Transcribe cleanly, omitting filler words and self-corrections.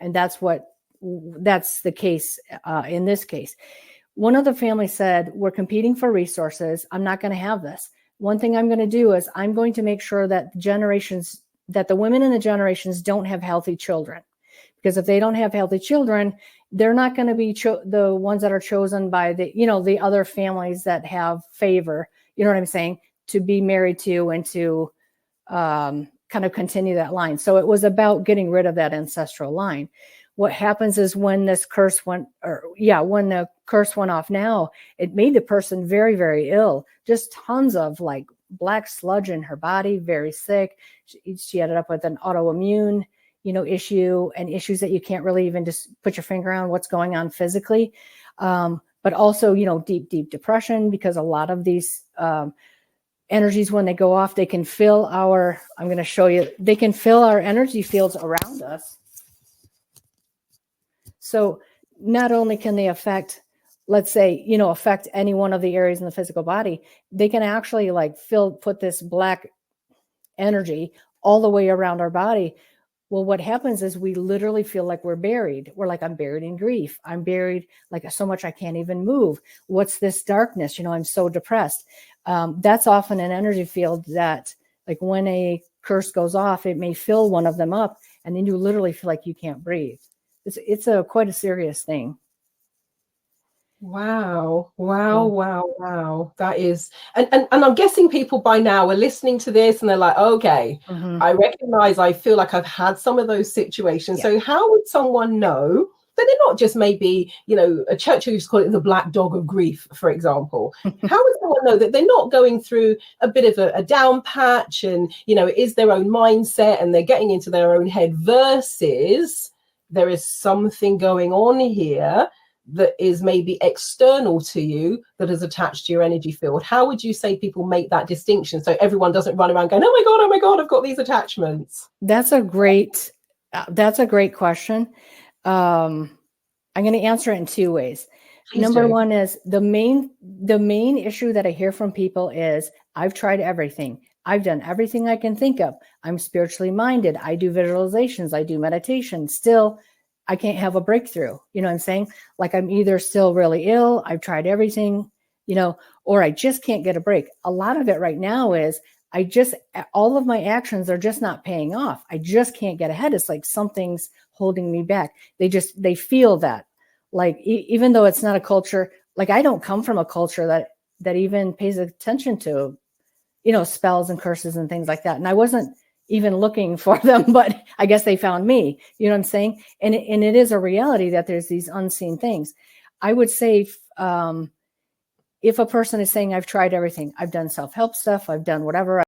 And that's the case in this case. One of the families said, we're competing for resources. I'm not going to have this. One thing I'm going to do is I'm going to make sure that the women in the generations don't have healthy children. Because if they don't have healthy children, they're not going to be the ones that are chosen by the other families that have favor, you know what I'm saying, to be married to and to kind of continue that line. So it was about getting rid of that ancestral line. What happens is when the curse went off now, it made the person very, very ill. Just tons of like black sludge in her body, very sick. She ended up with an autoimmune, issue, and issues that you can't really even just put your finger on what's going on physically. But also, deep, deep depression, because a lot of these energies, when they go off, they can fill I'm going to show you, they can fill our energy fields around us. So not only can they affect, let's say, affect any one of the areas in the physical body, they can actually put this black energy all the way around our body. Well, what happens is we literally feel like we're buried. We're like, I'm buried in grief. I'm buried like so much I can't even move. What's this darkness? I'm so depressed. That's often an energy field that, like, when a curse goes off, it may fill one of them up, and then you literally feel like you can't breathe. It's quite a serious thing. Wow. That is, and I'm guessing people by now are listening to this and they're like, okay, I recognize, I feel like I've had some of those situations. Yeah. So how would someone know that they're not just maybe, a Churchill used to call it the black dog of grief, for example? How would someone know that they're not going through a bit of a down patch and, it is their own mindset and they're getting into their own head, versus there is something going on here that is maybe external to you that is attached to your energy field? How would you say people make that distinction so everyone doesn't run around going, oh my God, I've got these attachments? That's a great question. I'm going to answer it in two ways. Please Number do. One is the main issue that I hear from people is, I've tried everything. I've done everything I can think of. I'm spiritually minded. I do visualizations. I do meditation. Still, I can't have a breakthrough. You know what I'm saying? Like, I'm either still really ill, I've tried everything, or I just can't get a break. A lot of it right now is all of my actions are just not paying off. I just can't get ahead. It's like something's holding me back. They feel that, like, even though it's not a culture, like, I don't come from a culture that even pays attention to, spells and curses and things like that. And I wasn't even looking for them, but I guess they found me, you know what I'm saying? And it is a reality that there's these unseen things. I would say, if a person is saying, I've tried everything, I've done self-help stuff, I've done whatever,